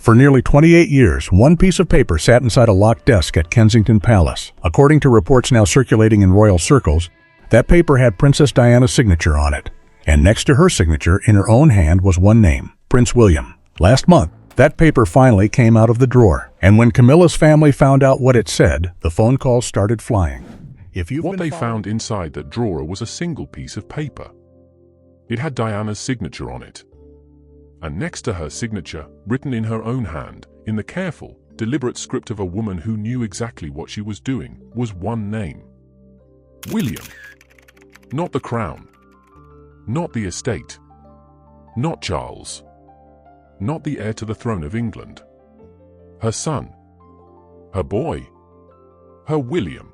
For nearly 28 years, one piece of paper sat inside a locked desk at Kensington Palace. According to reports now circulating in royal circles, that paper had Princess Diana's signature on it. And next to her signature, in her own hand, was one name, Prince William. Last month, that paper finally came out of the drawer. And when Camilla's family found out what it said, the phone calls started flying. What they found inside that drawer was a single piece of paper. It had Diana's signature on it. And next to her signature, written in her own hand, in the careful, deliberate script of a woman who knew exactly what she was doing, was one name. William. Not the crown. Not the estate. Not Charles. Not the heir to the throne of England. Her son. Her boy. Her William.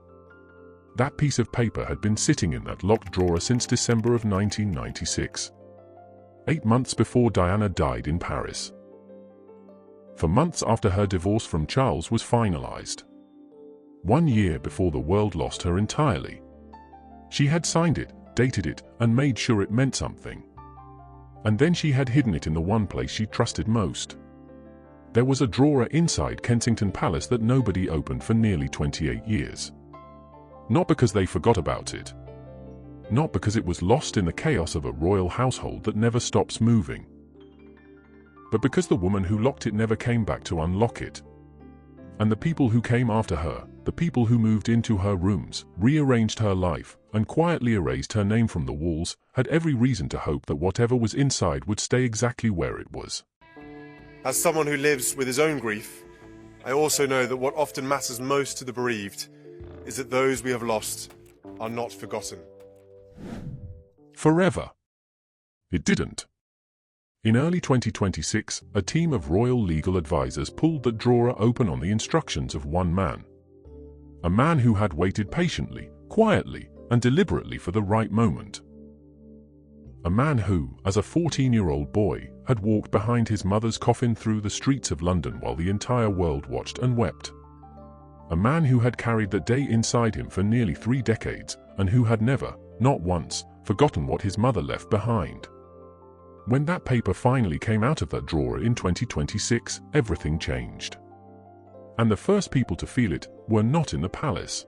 That piece of paper had been sitting in that locked drawer since December of 1996. 8 months before Diana died in Paris. For months after her divorce from Charles was finalized. 1 year before the world lost her entirely. She had signed it, dated it, and made sure it meant something. And then she had hidden it in the one place she trusted most. There was a drawer inside Kensington Palace that nobody opened for nearly 28 years. Not because they forgot about it. Not because it was lost in the chaos of a royal household that never stops moving. But because the woman who locked it never came back to unlock it. And the people who came after her, the people who moved into her rooms, rearranged her life, and quietly erased her name from the walls, had every reason to hope that whatever was inside would stay exactly where it was. As someone who lives with his own grief, I also know that what often matters most to the bereaved is that those we have lost are not forgotten. Forever. It didn't. In early 2026, a team of royal legal advisors pulled the drawer open on the instructions of one man. A man who had waited patiently, quietly, and deliberately for the right moment. A man who, as a 14-year-old boy, had walked behind his mother's coffin through the streets of London while the entire world watched and wept. A man who had carried that day inside him for nearly 3 decades, and who had never, not once, forgotten what his mother left behind. When that paper finally came out of that drawer in 2026, everything changed. And the first people to feel it were not in the palace.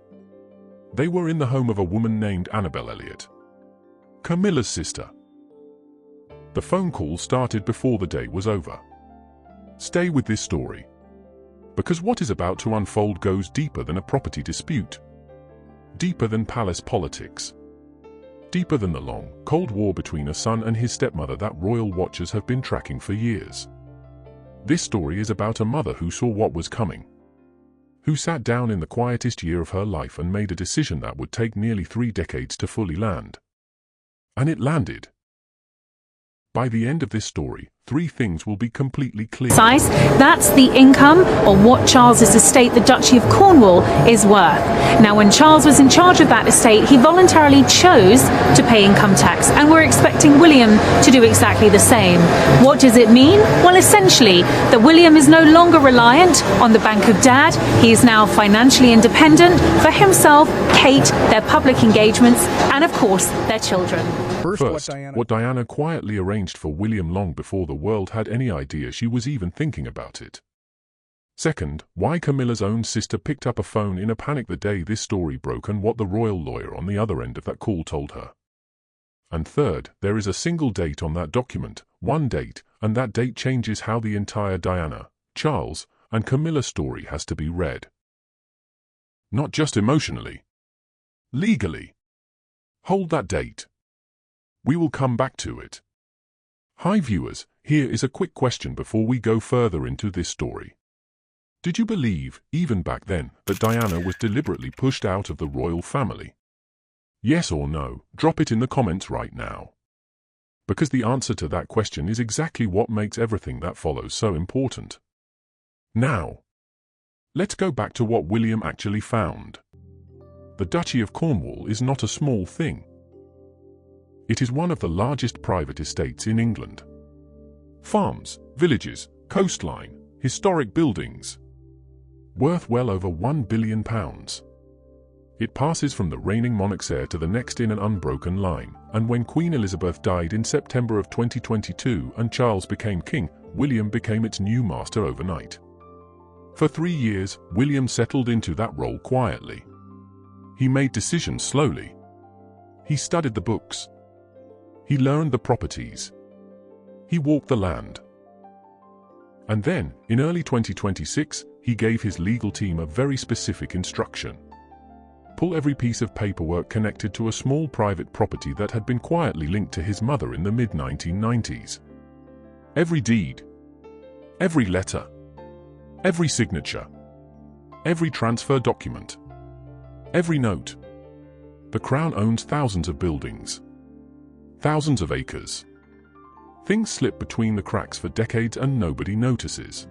They were in the home of a woman named Annabel Elliot, Camilla's sister. The phone call started before the day was over. Stay with this story. Because what is about to unfold goes deeper than a property dispute. Deeper than palace politics. Deeper than the long, cold war between a son and his stepmother that royal watchers have been tracking for years. This story is about a mother who saw what was coming. Who sat down in the quietest year of her life and made a decision that would take nearly 3 decades to fully land. And it landed. By the end of this story, 3 things will be completely clear. That's the income on what Charles's estate, the Duchy of Cornwall, is worth. Now, when Charles was in charge of that estate, he voluntarily chose to pay income tax, and we're expecting William to do exactly the same. What does it mean? Well, essentially, that William is no longer reliant on the bank of Dad. He is now financially independent for himself, Kate, their public engagements, and of course, their children. First, what Diana quietly arranged for William long before the world had any idea she was even thinking about it. Second, why Camilla's own sister picked up a phone in a panic the day this story broke and what the royal lawyer on the other end of that call told her. And third, there is a single date on that document, one date, and that date changes how the entire Diana, Charles, and Camilla story has to be read. Not just emotionally. Legally. Hold that date. We will come back to it. Hi viewers, here is a quick question before we go further into this story. Did you believe, even back then, that Diana was deliberately pushed out of the royal family? Yes or no, drop it in the comments right now. Because the answer to that question is exactly what makes everything that follows so important. Now, let's go back to what William actually found. The Duchy of Cornwall is not a small thing. It is one of the largest private estates in England. Farms, villages, coastline, historic buildings. Worth well over £1 billion. It passes from the reigning monarch's heir to the next in an unbroken line, and when Queen Elizabeth died in September of 2022 and Charles became king, William became its new master overnight. For 3 years, William settled into that role quietly. He made decisions slowly. He studied the books. He learned the properties. He walked the land. And then, in early 2026, he gave his legal team a very specific instruction. Pull every piece of paperwork connected to a small private property that had been quietly linked to his mother in the mid-1990s. Every deed, every letter, every signature, every transfer document, every note. The Crown owns thousands of buildings, thousands of acres. Things slip between the cracks for decades and nobody notices.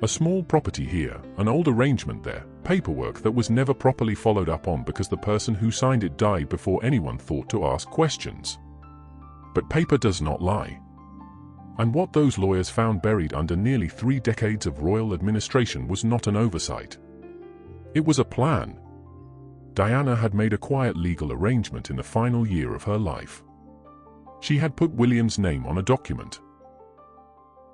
A small property here, an old arrangement there, paperwork that was never properly followed up on because the person who signed it died before anyone thought to ask questions. But paper does not lie. And what those lawyers found buried under nearly 3 decades of royal administration was not an oversight. It was a plan. Diana had made a quiet legal arrangement in the final year of her life. She had put William's name on a document.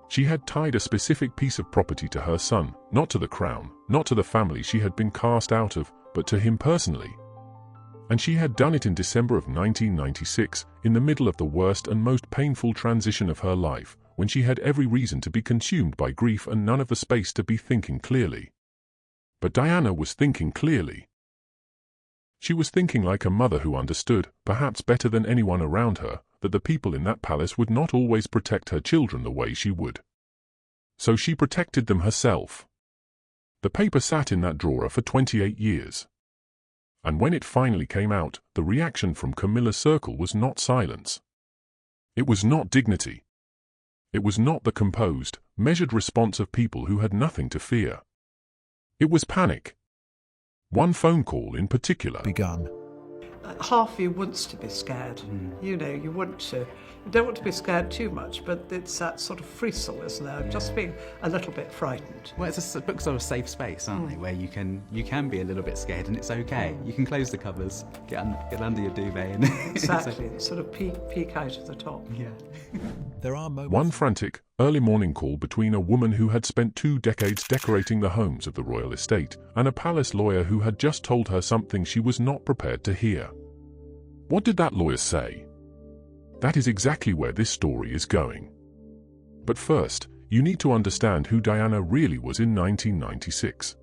She had tied a specific piece of property to her son, not to the crown, not to the family she had been cast out of, but to him personally. And she had done it in December of 1996, in the middle of the worst and most painful transition of her life, when she had every reason to be consumed by grief and none of the space to be thinking clearly. But Diana was thinking clearly. She was thinking like a mother who understood, perhaps better than anyone around her, that the people in that palace would not always protect her children the way she would. So she protected them herself. The paper sat in that drawer for 28 years. And when it finally came out, the reaction from Camilla's circle was not silence. It was not dignity. It was not the composed, measured response of people who had nothing to fear. It was panic. One phone call in particular begun. Half you wants to be scared. You know, you want to. You don't want to be scared too much, but it's that sort of fristle, isn't there? Just being a little bit frightened. Well, it's a books are a safe space, aren't they? Where you can be a little bit scared, and it's okay. You can close the covers, get under your duvet, and Exactly, sort of peek out of the top. Yeah. There are moments. One frantic, early morning call between a woman who had spent 2 decades decorating the homes of the royal estate and a palace lawyer who had just told her something she was not prepared to hear. What did that lawyer say? That is exactly where this story is going. But first, you need to understand who Diana really was in 1996.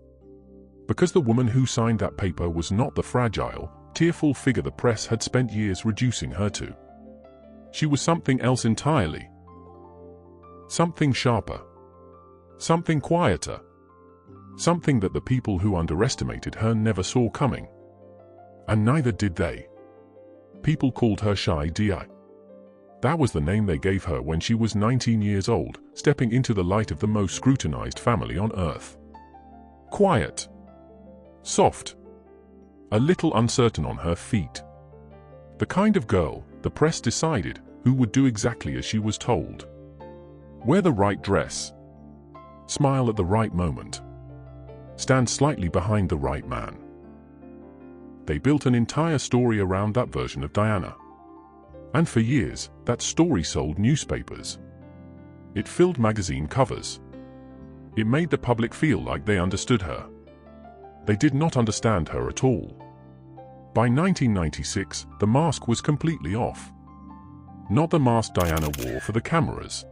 Because the woman who signed that paper was not the fragile, tearful figure the press had spent years reducing her to. She was something else entirely. Something sharper. Something quieter. Something that the people who underestimated her never saw coming. And neither did they. People called her Shy Di. That was the name they gave her when she was 19 years old, stepping into the light of the most scrutinized family on earth. Quiet. Soft. A little uncertain on her feet. The kind of girl, the press decided, who would do exactly as she was told. Wear the right dress. Smile at the right moment. Stand slightly behind the right man. They built an entire story around that version of Diana. And for years, that story sold newspapers. It filled magazine covers. It made the public feel like they understood her. They did not understand her at all. By 1996, the mask was completely off. Not the mask Diana wore for the cameras.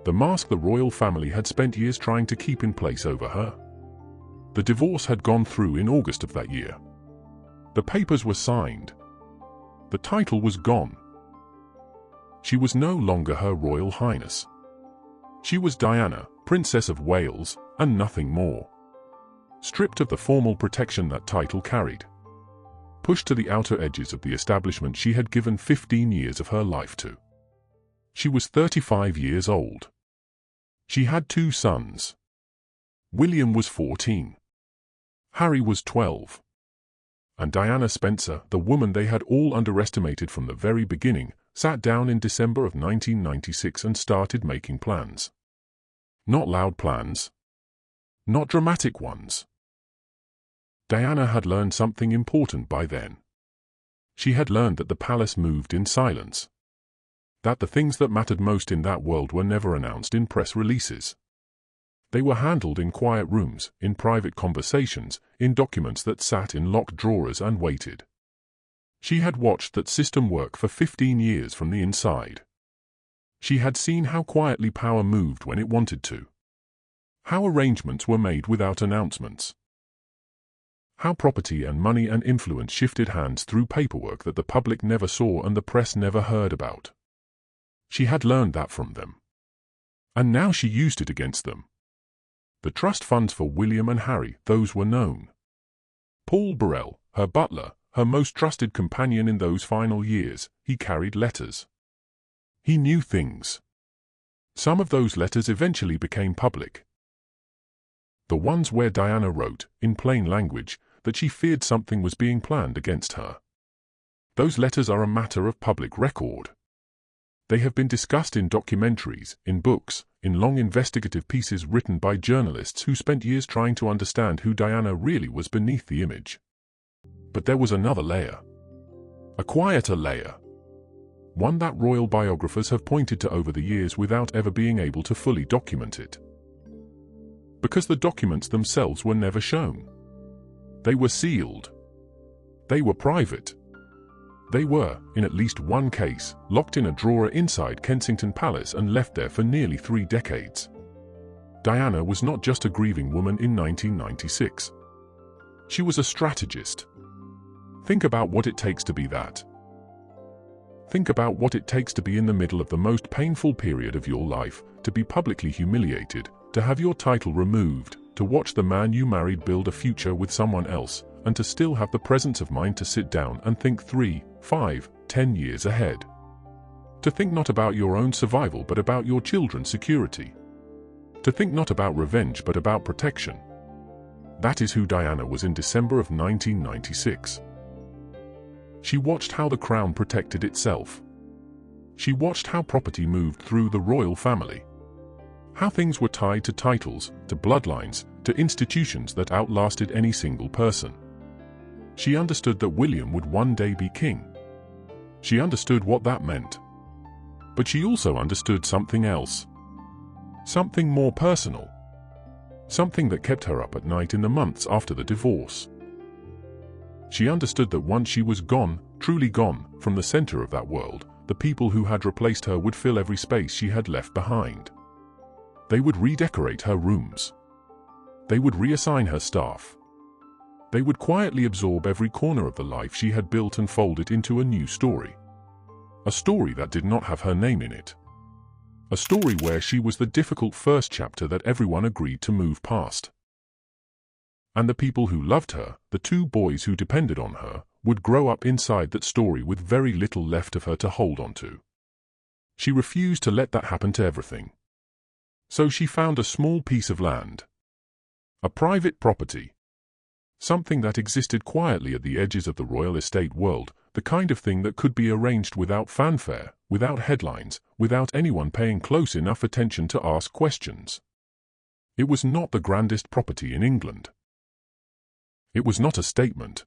The mask the royal family had spent years trying to keep in place over her. The divorce had gone through in August of that year. The papers were signed. The title was gone. She was no longer Her Royal Highness. She was Diana, Princess of Wales, and nothing more. Stripped of the formal protection that title carried. Pushed to the outer edges of the establishment she had given 15 years of her life to. She was 35 years old. She had 2 sons. William was 14. Harry was 12. And Diana Spencer, the woman they had all underestimated from the very beginning, sat down in December of 1996 and started making plans. Not loud plans. Not dramatic ones. Diana had learned something important by then. She had learned that the palace moved in silence. That the things that mattered most in that world were never announced in press releases. They were handled in quiet rooms, in private conversations, in documents that sat in locked drawers and waited. She had watched that system work for 15 years from the inside. She had seen how quietly power moved when it wanted to. How arrangements were made without announcements. How property and money and influence shifted hands through paperwork that the public never saw and the press never heard about. She had learned that from them. And now she used it against them. The trust funds for William and Harry, those were known. Paul Burrell, her butler, her most trusted companion in those final years, he carried letters. He knew things. Some of those letters eventually became public. The ones where Diana wrote, in plain language, that she feared something was being planned against her. Those letters are a matter of public record. They have been discussed in documentaries, in books, in long investigative pieces written by journalists who spent years trying to understand who Diana really was beneath the image. But there was another layer. A quieter layer. One that royal biographers have pointed to over the years without ever being able to fully document it. Because the documents themselves were never shown. They were sealed. They were private. They were, in at least one case, locked in a drawer inside Kensington Palace and left there for nearly 3 decades. Diana was not just a grieving woman in 1996. She was a strategist. Think about what it takes to be that. Think about what it takes to be in the middle of the most painful period of your life, to be publicly humiliated, to have your title removed, to watch the man you married build a future with someone else, and to still have the presence of mind to sit down and think 3, 5, 10 years ahead. To think not about your own survival but about your children's security. To think not about revenge but about protection. That is who Diana was in December of 1996. She watched how the crown protected itself. She watched how property moved through the royal family. How things were tied to titles, to bloodlines, to institutions that outlasted any single person. She understood that William would one day be king. She understood what that meant. But she also understood something else. Something more personal. Something that kept her up at night in the months after the divorce. She understood that once she was gone, truly gone, from the center of that world, the people who had replaced her would fill every space she had left behind. They would redecorate her rooms. They would reassign her staff. They would quietly absorb every corner of the life she had built and fold it into a new story. A story that did not have her name in it. A story where she was the difficult first chapter that everyone agreed to move past. And the people who loved her, the 2 boys who depended on her, would grow up inside that story with very little left of her to hold on to. She refused to let that happen to everything. So she found a small piece of land. A private property. Something that existed quietly at the edges of the royal estate world, the kind of thing that could be arranged without fanfare, without headlines, without anyone paying close enough attention to ask questions. It was not the grandest property in England. It was not a statement.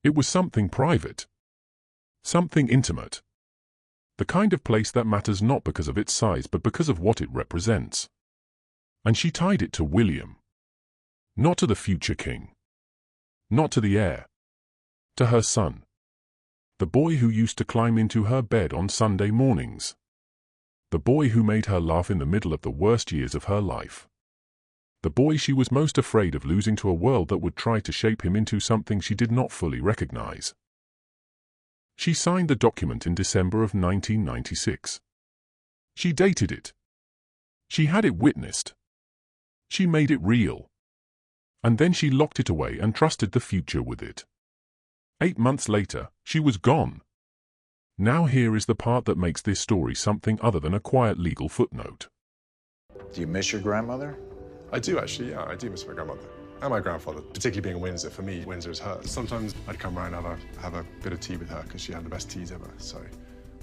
It was something private. Something intimate. The kind of place that matters not because of its size but because of what it represents. And she tied it to William. Not to the future king. Not to the heir. To her son. The boy who used to climb into her bed on Sunday mornings. The boy who made her laugh in the middle of the worst years of her life. The boy she was most afraid of losing to a world that would try to shape him into something she did not fully recognize. She signed the document in December of 1996. She dated it. She had it witnessed. She made it real. And then she locked it away and trusted the future with it. 8 months later, she was gone. Now here is the part that makes this story something other than a quiet legal footnote. Do you miss your grandmother? I do actually, yeah, I do miss my grandmother. And my grandfather, particularly being in Windsor. For me, Windsor is hers. Sometimes I'd come round and have a bit of tea with her because she had the best teas ever, so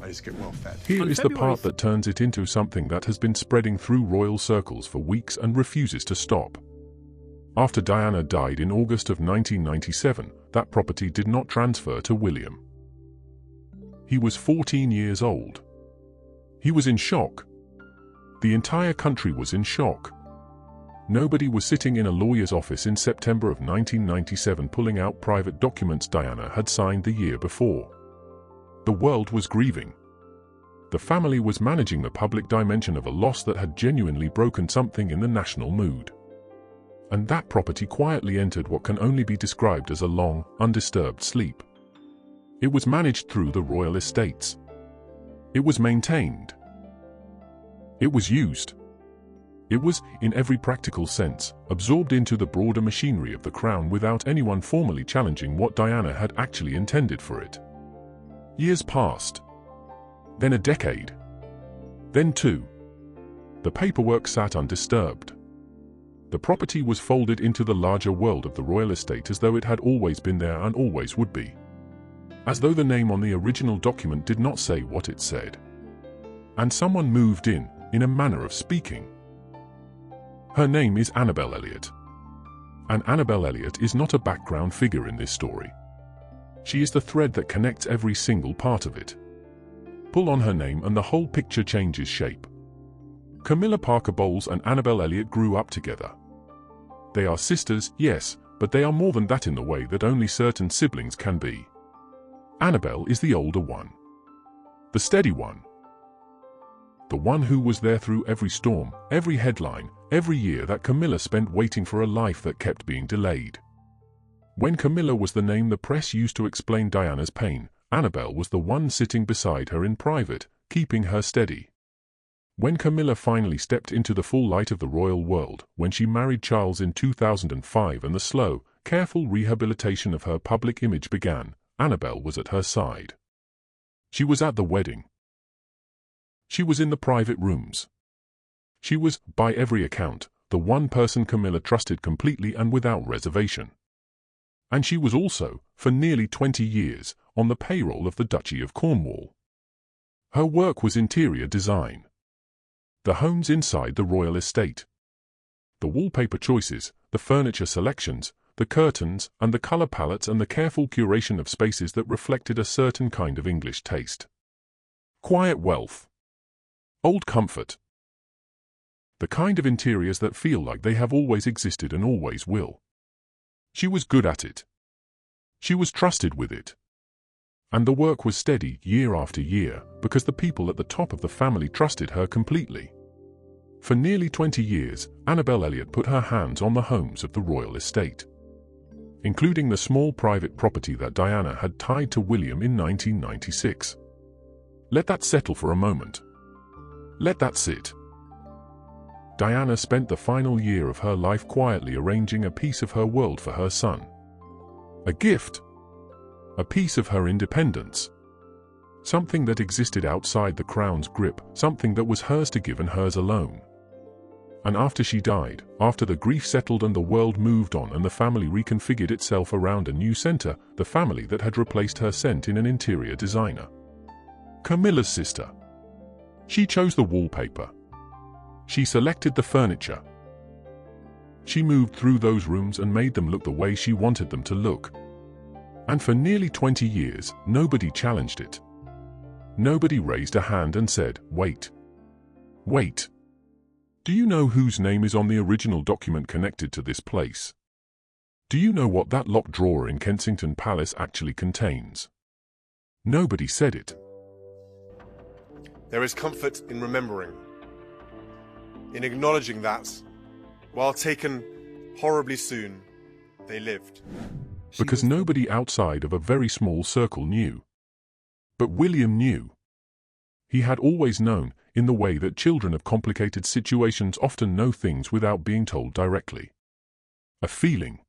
I used to get well fed. Here is the part that turns it into something that has been spreading through royal circles for weeks and refuses to stop. After Diana died in August of 1997, that property did not transfer to William. He was 14 years old. He was in shock. The entire country was in shock. Nobody was sitting in a lawyer's office in September of 1997 pulling out private documents Diana had signed the year before. The world was grieving. The family was managing the public dimension of a loss that had genuinely broken something in the national mood. And that property quietly entered what can only be described as a long, undisturbed sleep. It was managed through the royal estates. It was maintained. It was used. It was, in every practical sense, absorbed into the broader machinery of the crown without anyone formally challenging what Diana had actually intended for it. Years passed. Then a decade. Then two. The paperwork sat undisturbed. The property was folded into the larger world of the royal estate as though it had always been there and always would be. As though the name on the original document did not say what it said. And someone moved in a manner of speaking. Her name is Annabel Elliot. And Annabel Elliot is not a background figure in this story. She is the thread that connects every single part of it. Pull on her name and the whole picture changes shape. Camilla Parker Bowles and Annabel Elliot grew up together. They are sisters, yes, but they are more than that in the way that only certain siblings can be. Annabel is the older one. The steady one. The one who was there through every storm, every headline, every year that Camilla spent waiting for a life that kept being delayed. When Camilla was the name the press used to explain Diana's pain, Annabel was the one sitting beside her in private, keeping her steady. When Camilla finally stepped into the full light of the royal world, when she married Charles in 2005 and the slow, careful rehabilitation of her public image began, Annabel was at her side. She was at the wedding. She was in the private rooms. She was, by every account, the one person Camilla trusted completely and without reservation. And she was also, for nearly 20 years, on the payroll of the Duchy of Cornwall. Her work was interior design. The homes inside the royal estate. The wallpaper choices, the furniture selections, the curtains and the color palettes and the careful curation of spaces that reflected a certain kind of English taste. Quiet wealth. Old comfort. The kind of interiors that feel like they have always existed and always will. She was good at it. She was trusted with it. And the work was steady year after year because the people at the top of the family trusted her completely. For nearly 20 years, Annabel Elliot put her hands on the homes of the royal estate, including the small private property that Diana had tied to William in 1996. Let that settle for a moment. Let that sit. Diana spent the final year of her life quietly arranging a piece of her world for her son. A gift. A piece of her independence. Something that existed outside the crown's grip, something that was hers to give and hers alone. And after she died, after the grief settled and the world moved on and the family reconfigured itself around a new center, the family that had replaced her sent in an interior designer. Camilla's sister. She chose the wallpaper. She selected the furniture. She moved through those rooms and made them look the way she wanted them to look. And for nearly 20 years, nobody challenged it. Nobody raised a hand and said, "Wait. Wait. Do you know whose name is on the original document connected to this place? Do you know what that locked drawer in Kensington Palace actually contains?" Nobody said it. There is comfort in remembering, in acknowledging that, while taken horribly soon, they lived. Because nobody outside of a very small circle knew. But William knew. He had always known, in the way that children of complicated situations often know things without being told directly. A feeling.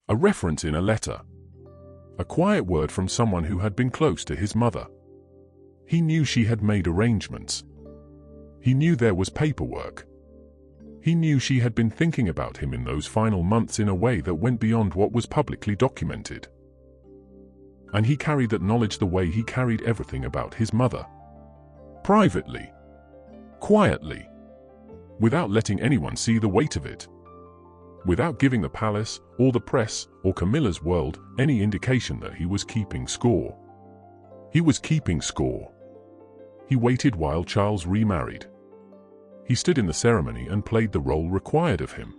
A reference in a letter. A quiet word from someone who had been close to his mother. He knew she had made arrangements. He knew there was paperwork. He knew she had been thinking about him in those final months in a way that went beyond what was publicly documented. And he carried that knowledge the way he carried everything about his mother. Privately. Quietly. Without letting anyone see the weight of it. without giving the palace, or the press, or Camilla's world any indication that he was keeping score. He was keeping score. He waited while Charles remarried. He stood in the ceremony and played the role required of him.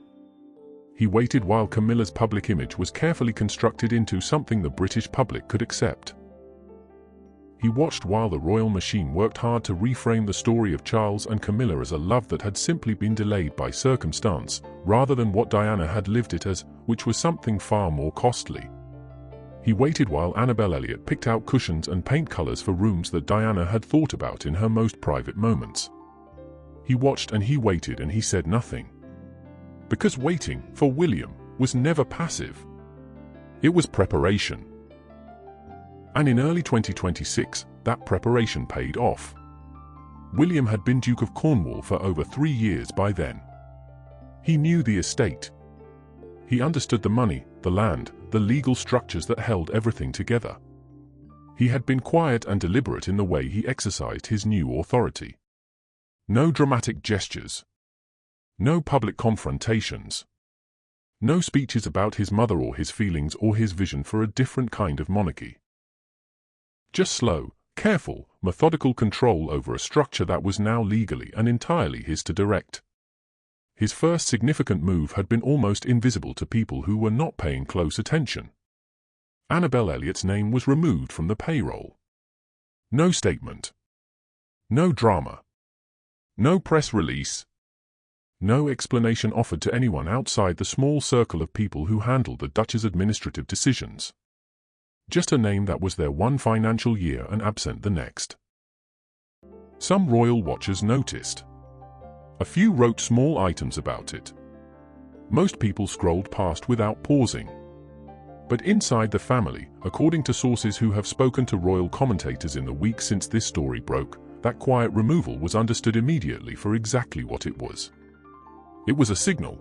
He waited while Camilla's public image was carefully constructed into something the British public could accept. He watched while the royal machine worked hard to reframe the story of Charles and Camilla as a love that had simply been delayed by circumstance, rather than what Diana had lived it as, which was something far more costly. He waited while Annabel Elliot picked out cushions and paint colors for rooms that Diana had thought about in her most private moments. He watched and he waited and he said nothing. Because waiting, for William, was never passive. It was preparation. And in early 2026, that preparation paid off. William had been Duke of Cornwall for over 3 years by then. He knew the estate. He understood the money, the land, the legal structures that held everything together. He had been quiet and deliberate in the way he exercised his new authority. No dramatic gestures. No public confrontations. No speeches about his mother or his feelings or his vision for a different kind of monarchy. Just slow, careful, methodical control over a structure that was now legally and entirely his to direct. His first significant move had been almost invisible to people who were not paying close attention. Annabel Elliot's name was removed from the payroll. No statement. No drama. No press release. No explanation offered to anyone outside the small circle of people who handled the Duchess' administrative decisions. Just a name that was there one financial year and absent the next. Some royal watchers noticed. A few wrote small items about it. Most people scrolled past without pausing. But inside the family, according to sources who have spoken to royal commentators in the weeks since this story broke, that quiet removal was understood immediately for exactly what it was. It was a signal.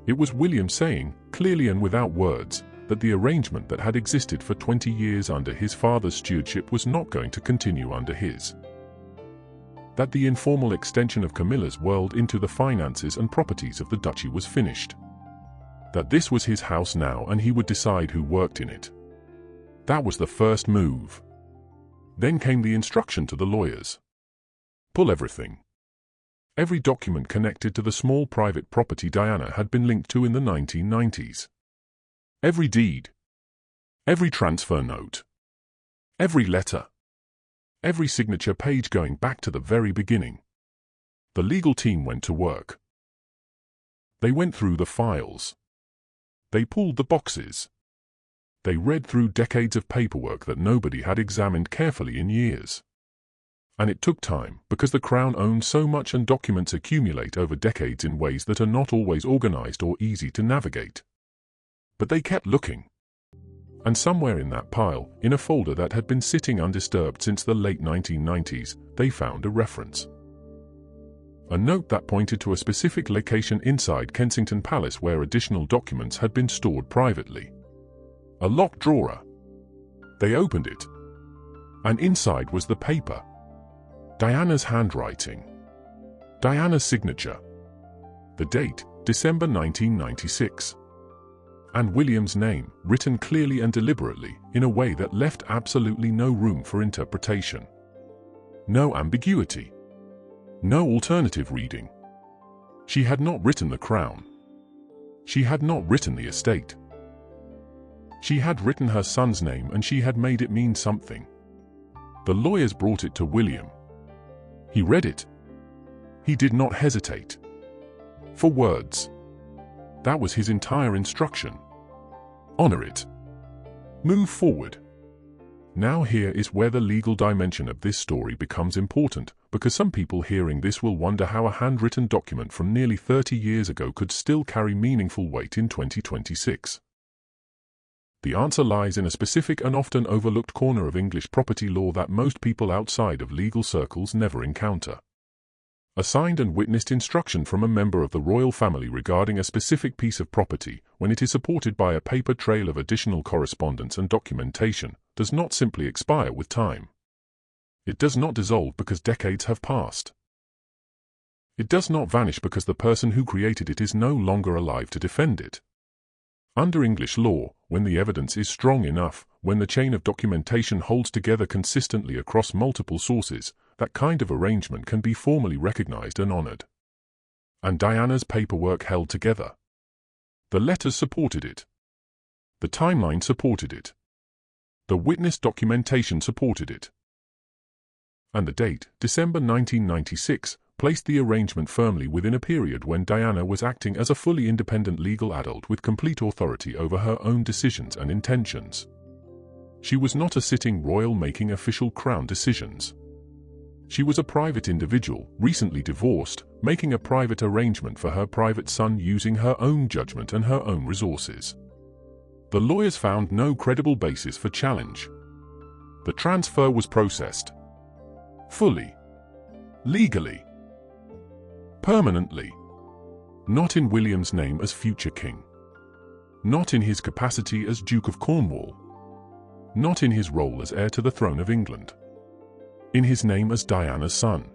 It was William saying, clearly and without words, that the arrangement that had existed for 20 years under his father's stewardship was not going to continue under his. That the informal extension of Camilla's world into the finances and properties of the duchy was finished. That this was his house now and he would decide who worked in it. That was the first move. Then came the instruction to the lawyers. Pull everything. Every document connected to the small private property Diana had been linked to in the 1990s. Every deed. Every transfer note. Every letter. Every signature page going back to the very beginning. The legal team went to work. They went through the files. They pulled the boxes. They read through decades of paperwork that nobody had examined carefully in years. And it took time, because the Crown owned so much and documents accumulate over decades in ways that are not always organized or easy to navigate. But they kept looking. And somewhere in that pile, in a folder that had been sitting undisturbed since the late 1990s, they found a reference. A note that pointed to a specific location inside Kensington Palace where additional documents had been stored privately. A locked drawer. They opened it. And inside was the paper. Diana's handwriting. Diana's signature. The date, December 1996. And William's name, written clearly and deliberately, in a way that left absolutely no room for interpretation. No ambiguity. No alternative reading. She had not written the crown. She had not written the estate. She had written her son's name and she had made it mean something. The lawyers brought it to William. He read it. He did not hesitate. For words. That was his entire instruction. Honor it. Move forward. Now here is where the legal dimension of this story becomes important, because some people hearing this will wonder how a handwritten document from nearly 30 years ago could still carry meaningful weight in 2026. The answer lies in a specific and often overlooked corner of English property law that most people outside of legal circles never encounter. A signed and witnessed instruction from a member of the royal family regarding a specific piece of property, when it is supported by a paper trail of additional correspondence and documentation, does not simply expire with time. It does not dissolve because decades have passed. It does not vanish because the person who created it is no longer alive to defend it. Under English law, when the evidence is strong enough, when the chain of documentation holds together consistently across multiple sources, that kind of arrangement can be formally recognized and honored. And Diana's paperwork held together. The letters supported it. The timeline supported it. The witness documentation supported it. And the date, December 1996, placed the arrangement firmly within a period when Diana was acting as a fully independent legal adult with complete authority over her own decisions and intentions. She was not a sitting royal making official crown decisions. She was a private individual, recently divorced, making a private arrangement for her private son using her own judgment and her own resources. The lawyers found no credible basis for challenge. The transfer was processed. Fully. Legally. Permanently. Not in William's name as future king. Not in his capacity as Duke of Cornwall. Not in his role as heir to the throne of England. In his name as Diana's son.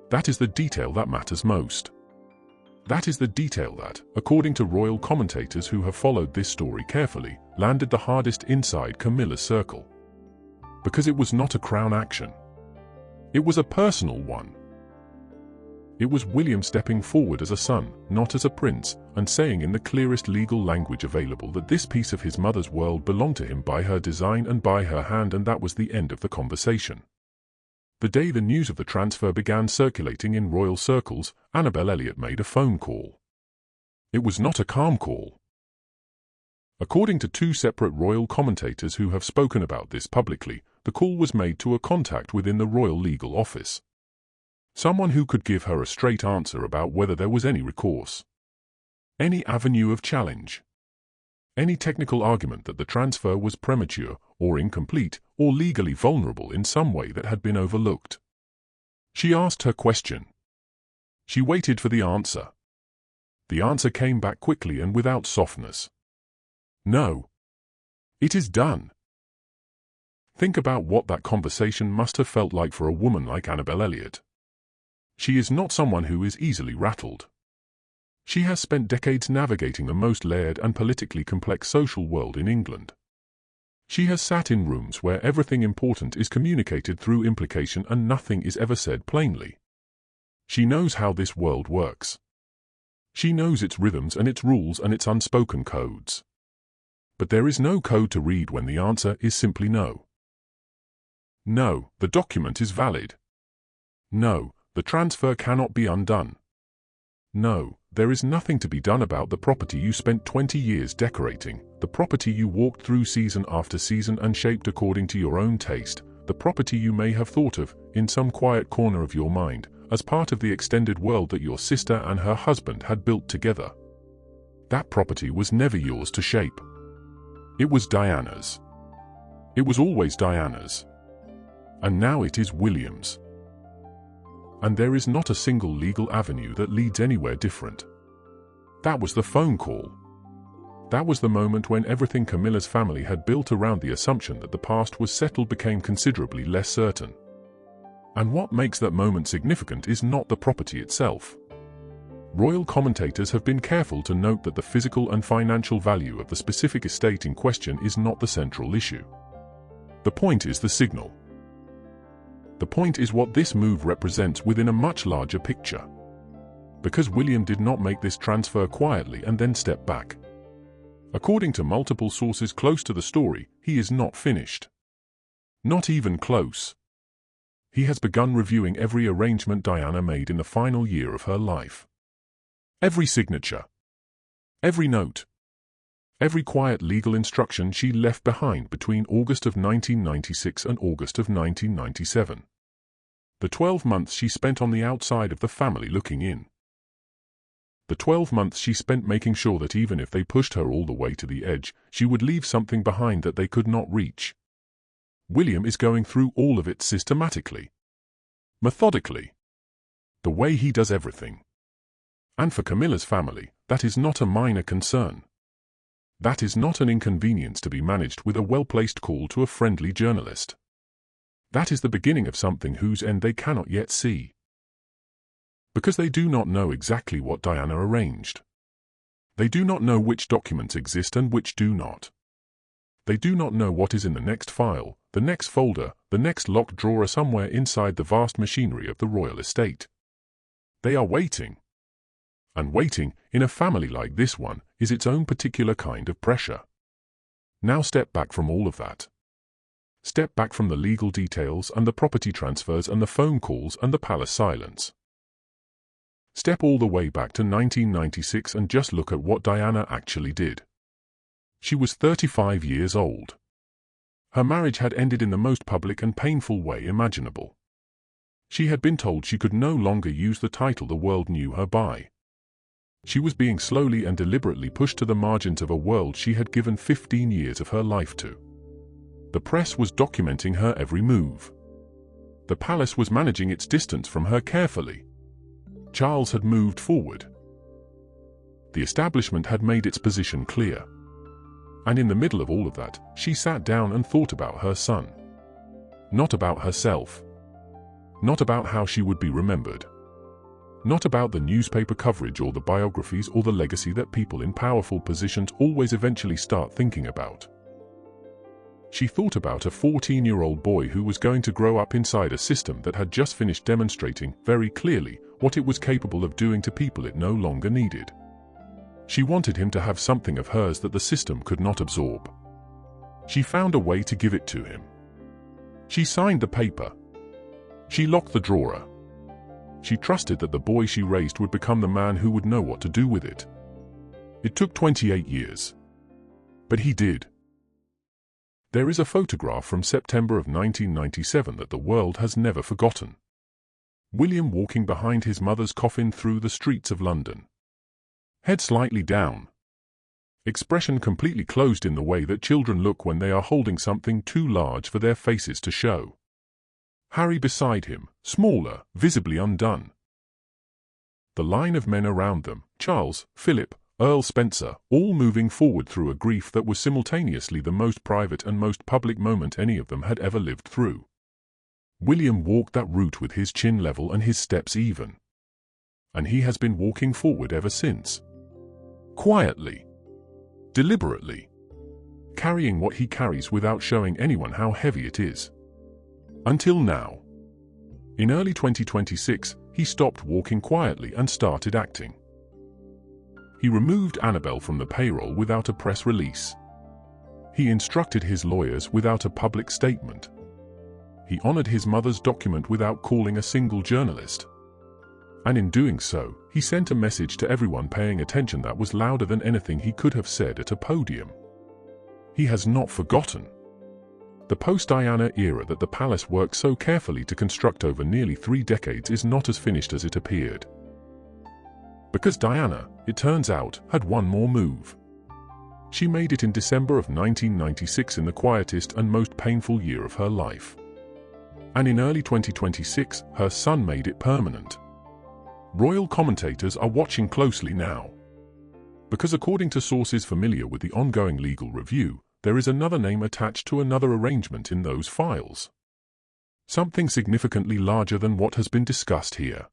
That is the detail that matters most. That is the detail that, according to royal commentators who have followed this story carefully, landed the hardest inside Camilla's circle. Because it was not a crown action. It was a personal one. It was William stepping forward as a son, not as a prince, and saying in the clearest legal language available that this piece of his mother's world belonged to him by her design and by her hand, and that was the end of the conversation. The day the news of the transfer began circulating in royal circles, Annabel Elliot made a phone call. It was not a calm call. According to two separate royal commentators who have spoken about this publicly, the call was made to a contact within the royal legal office. Someone who could give her a straight answer about whether there was any recourse. Any avenue of challenge. Any technical argument that the transfer was premature, or incomplete, or legally vulnerable in some way that had been overlooked. She asked her question. She waited for the answer. The answer came back quickly and without softness. No. It is done. Think about what that conversation must have felt like for a woman like Annabel Elliot. She is not someone who is easily rattled. She has spent decades navigating the most layered and politically complex social world in England. She has sat in rooms where everything important is communicated through implication and nothing is ever said plainly. She knows how this world works. She knows its rhythms and its rules and its unspoken codes. But there is no code to read when the answer is simply no. No, the document is valid. No, the transfer cannot be undone. No, there is nothing to be done about the property you spent 20 years decorating, the property you walked through season after season and shaped according to your own taste, the property you may have thought of, in some quiet corner of your mind, as part of the extended world that your sister and her husband had built together. That property was never yours to shape. It was Diana's. It was always Diana's. And now it is William's. And there is not a single legal avenue that leads anywhere different. That was the phone call. That was the moment when everything Camilla's family had built around the assumption that the past was settled became considerably less certain. And what makes that moment significant is not the property itself. Royal commentators have been careful to note that the physical and financial value of the specific estate in question is not the central issue. The point is the signal. The point is what this move represents within a much larger picture. Because William did not make this transfer quietly and then step back. According to multiple sources close to the story, he is not finished. Not even close. He has begun reviewing every arrangement Diana made in the final year of her life. Every signature. Every note. Every quiet legal instruction she left behind between August of 1996 and August of 1997. The 12 months she spent on the outside of the family looking in. The 12 months she spent making sure that even if they pushed her all the way to the edge, she would leave something behind that they could not reach. William is going through all of it systematically. Methodically. The way he does everything. And for Camilla's family, that is not a minor concern. That is not an inconvenience to be managed with a well-placed call to a friendly journalist. That is the beginning of something whose end they cannot yet see. Because they do not know exactly what Diana arranged. They do not know which documents exist and which do not. They do not know what is in the next file, the next folder, the next locked drawer somewhere inside the vast machinery of the royal estate. They are waiting. And waiting, in a family like this one, is its own particular kind of pressure. Now step back from all of that. Step back from the legal details and the property transfers and the phone calls and the palace silence. Step all the way back to 1996 and just look at what Diana actually did. She was 35 years old. Her marriage had ended in the most public and painful way imaginable. She had been told she could no longer use the title the world knew her by. She was being slowly and deliberately pushed to the margins of a world she had given 15 years of her life to. The press was documenting her every move. The palace was managing its distance from her carefully. Charles had moved forward. The establishment had made its position clear. And in the middle of all of that, she sat down and thought about her son. Not about herself. Not about how she would be remembered. Not about the newspaper coverage or the biographies or the legacy that people in powerful positions always eventually start thinking about. She thought about a 14-year-old boy who was going to grow up inside a system that had just finished demonstrating, very clearly, what it was capable of doing to people it no longer needed. She wanted him to have something of hers that the system could not absorb. She found a way to give it to him. She signed the paper. She locked the drawer. She trusted that the boy she raised would become the man who would know what to do with it. It took 28 years. But he did. There is a photograph from September of 1997 that the world has never forgotten. William walking behind his mother's coffin through the streets of London. Head slightly down. Expression completely closed in the way that children look when they are holding something too large for their faces to show. Harry beside him, smaller, visibly undone. The line of men around them, Charles, Philip, Earl Spencer, all moving forward through a grief that was simultaneously the most private and most public moment any of them had ever lived through. William walked that route with his chin level and his steps even. And he has been walking forward ever since. Quietly. Deliberately. Carrying what he carries without showing anyone how heavy it is. Until now. In early 2026, he stopped walking quietly and started acting. He removed Annabelle from the payroll without a press release. He instructed his lawyers without a public statement. He honored his mother's document without calling a single journalist. And in doing so, he sent a message to everyone paying attention that was louder than anything he could have said at a podium. He has not forgotten. The post-Diana era that the palace worked so carefully to construct over nearly 3 decades is not as finished as it appeared. Because Diana, it turns out, had one more move. She made it in December of 1996 in the quietest and most painful year of her life. And in early 2026, her son made it permanent. Royal commentators are watching closely now. Because according to sources familiar with the ongoing legal review, there is another name attached to another arrangement in those files. Something significantly larger than what has been discussed here.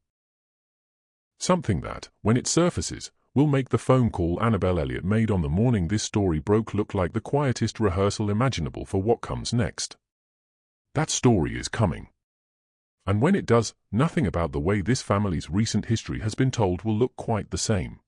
Something that, when it surfaces, will make the phone call Annabelle Elliott made on the morning this story broke look like the quietest rehearsal imaginable for what comes next. That story is coming. And when it does, nothing about the way this family's recent history has been told will look quite the same.